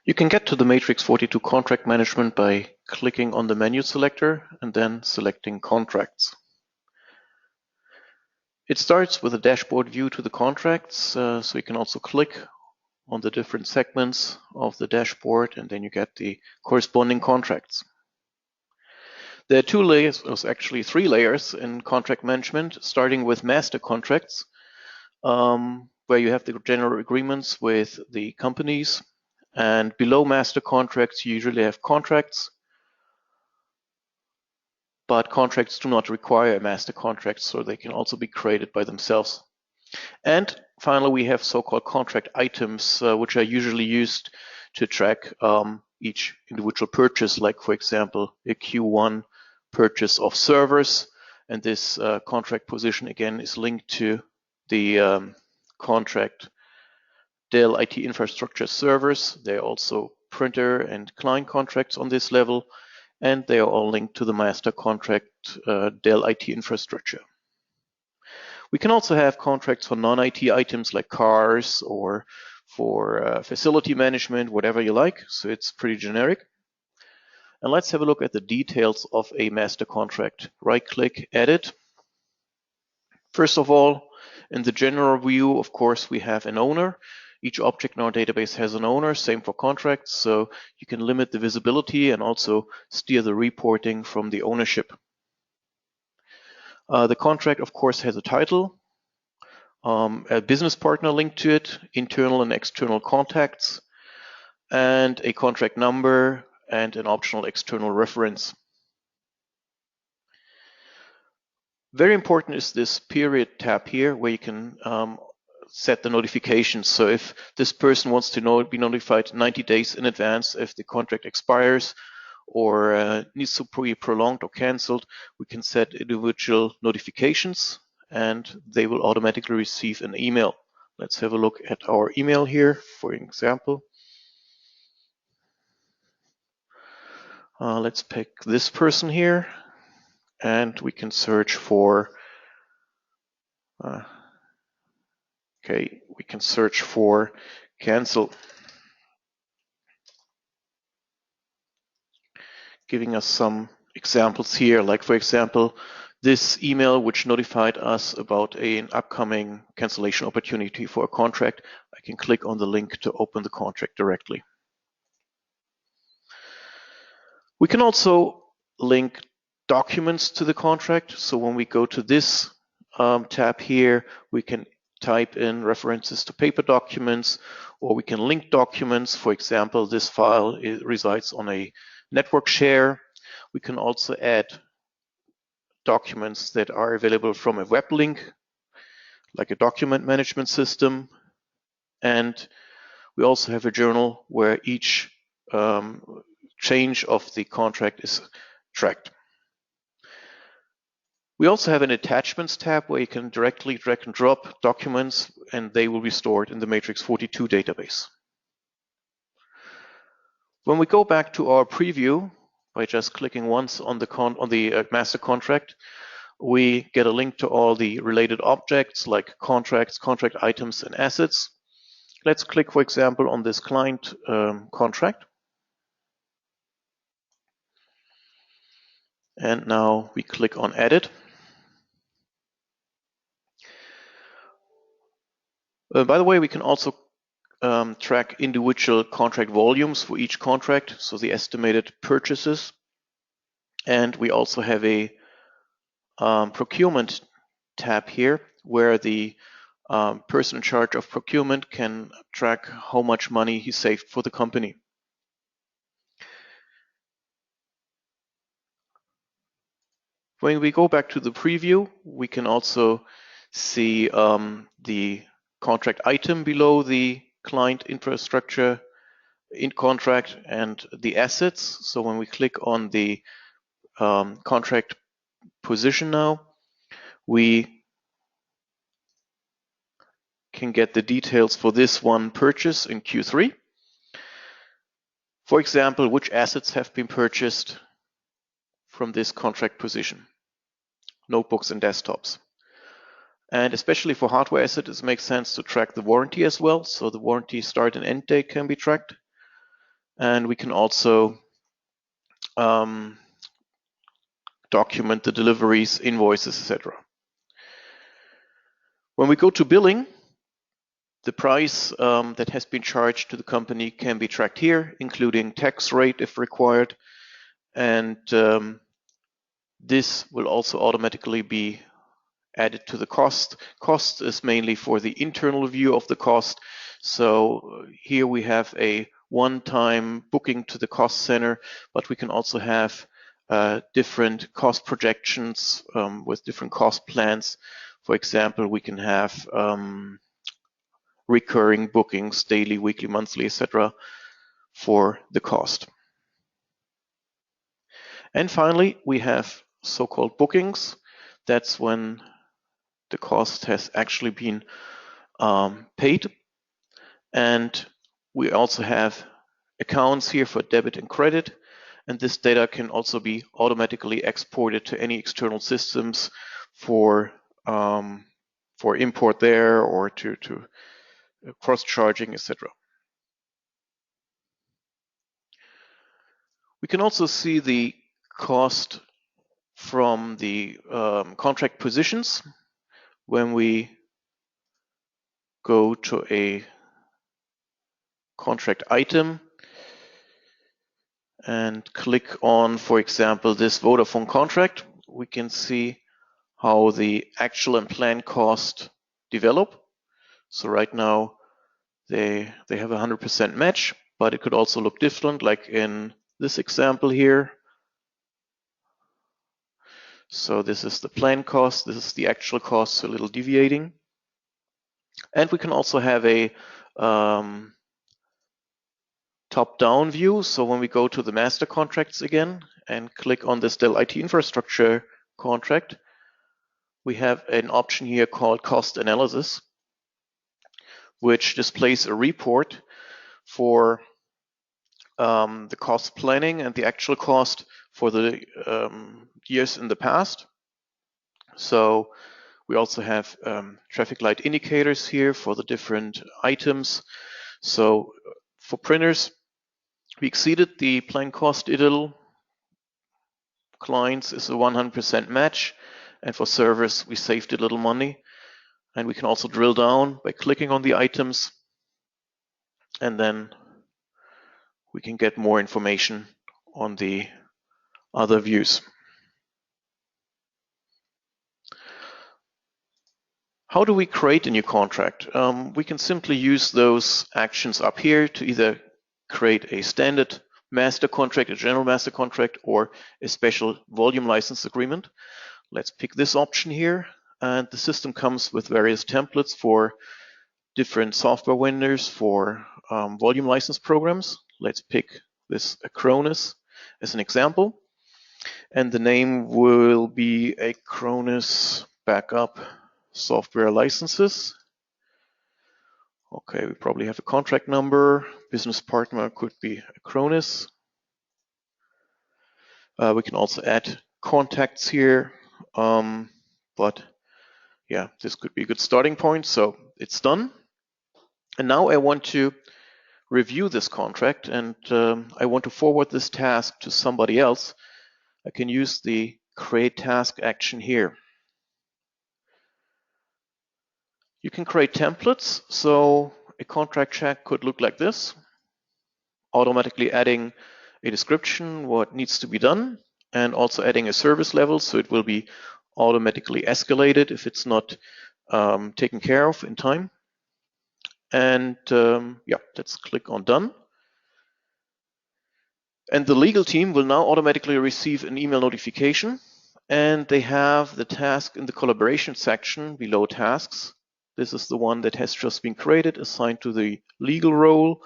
You can get to the Matrix 42 contract management by clicking on the menu selector and then selecting contracts. It starts with a dashboard view to the contracts, so you can also click on the different segments of the dashboard and then you get the corresponding contracts. There are two layers, actually three layers in contract management, starting with master contracts, where you have the general agreements with the companies, and below master contracts you usually have contracts, but contracts do not require a master contract, so they can also be created by themselves. And finally, we have so-called contract items, which are usually used to track each individual purchase, like for example, a Q1 purchase of servers. And this contract position again is linked to the contract Dell IT infrastructure servers. There are also printer and client contracts on this level, and they are all linked to the master contract Dell IT infrastructure. We can also have contracts for non-IT items like cars or for facility management, whatever you like. So it's pretty generic. And let's have a look at the details of a master contract. Right-click, Edit. First of all, in the general view, of course, we have an owner. Each object in our database has an owner, same for contracts. So you can limit the visibility and also steer the reporting from the ownership. The contract, of course, has a title, a business partner linked to it, internal and external contacts, and a contract number and an optional external reference. Very important is this period tab here, where you can set the notifications. So if this person wants to be notified 90 days in advance if the contract expires or needs to be prolonged or canceled, we can set individual notifications and they will automatically receive an email. Let's have a look at our email here, for example. Let's pick this person here and we can search for we can search for cancel, giving us some examples here, like for example, this email which notified us about an upcoming cancellation opportunity for a contract. I can click on the link to open the contract directly. We can also link documents to the contract. So when we go to this tab here, we can type in references to paper documents, or we can link documents. For example, this file resides on a network share. We can also add documents that are available from a web link, like a document management system. And we also have a journal where each change of the contract is tracked. We also have an attachments tab where you can directly drag and drop documents and they will be stored in the Matrix 42 database. When we go back to our preview by just clicking once on the master contract, we get a link to all the related objects like contracts, contract items, and assets. Let's click, for example, on this client contract. And now we click on Edit. By the way, we can also track individual contract volumes for each contract, so the estimated purchases. And we also have a procurement tab here where the person in charge of procurement can track how much money he saved for the company. When we go back to the preview, we can also see the contract item below the client infrastructure in contract and the assets. So when we click on the contract position now, we can get the details for this one purchase in Q3. For example, which assets have been purchased from this contract position, notebooks and desktops. And especially for hardware assets, it makes sense to track the warranty as well. So the warranty start and end date can be tracked. And we can also document the deliveries, invoices, etc. When we go to billing, the price that has been charged to the company can be tracked here, including tax rate if required. And this will also automatically be added to the cost. Cost is mainly for the internal view of the cost. So here we have a one-time booking to the cost center, but we can also have different cost projections with different cost plans. For example, we can have recurring bookings, daily, weekly, monthly, etc. for the cost. And finally, we have so-called bookings. That's when the cost has actually been paid. And we also have accounts here for debit and credit. And this data can also be automatically exported to any external systems for import there or to cross-charging, etc. We can also see the cost from the contract positions when we go to a contract item and click on, for example, this Vodafone contract. We can see how the actual and planned cost develop. So right now they have a 100% match, but it could also look different, like in this example here. So this is the planned cost, this is the actual cost, so a little deviating. And we can also have a top-down view. So when we go to the master contracts again and click on this Dell IT infrastructure contract, we have an option here called cost analysis, which displays a report for the cost planning and the actual cost for the years in the past. So we also have traffic light indicators here for the different items. So for printers, we exceeded the planned cost idle. Clients is a 100% match. And for servers, we saved a little money. And we can also drill down by clicking on the items. And then we can get more information on the other views. How do we create a new contract? We can simply use those actions up here to either create a standard master contract, a general master contract, or a special volume license agreement. Let's pick this option here. And the system comes with various templates for different software vendors for volume license programs. Let's pick this Acronis as an example. And the name will be Acronis Backup Software Licenses. Okay, we probably have a contract number. Business partner could be Acronis. We can also add contacts here, but yeah, this could be a good starting point. So it's done. And now I want to review this contract and I want to forward this task to somebody else. I can use the create task action here. You can create templates. So a contract check could look like this, automatically adding a description, what needs to be done, and also adding a service level. So it will be automatically escalated if it's not taken care of in time. And yeah, let's click on done. And the legal team will now automatically receive an email notification, and they have the task in the collaboration section below tasks. This is the one that has just been created, assigned to the legal role.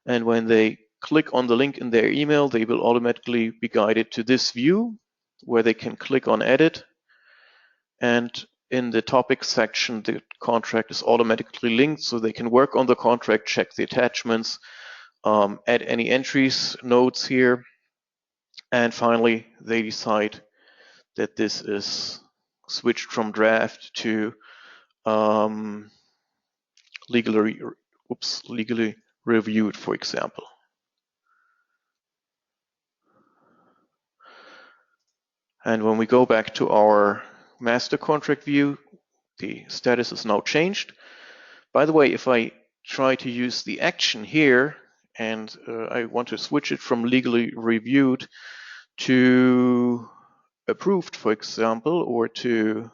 And when they click on the link in their email, they will automatically be guided to this view where they can click on edit. And in the topics section, the contract is automatically linked so they can work on the contract, check the attachments, add any entries, notes here. And finally, they decide that this is switched from draft to legally reviewed, for example. And when we go back to our master contract view, the status is now changed. By the way, if I try to use the action here and I want to switch it from legally reviewed to approved, for example, or to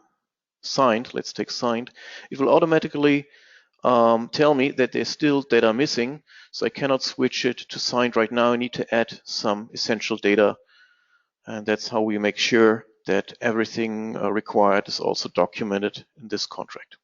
signed, let's take signed, it will automatically tell me that there's still data missing. So I cannot switch it to signed right now. I need to add some essential data. And that's how we make sure that everything required is also documented in this contract.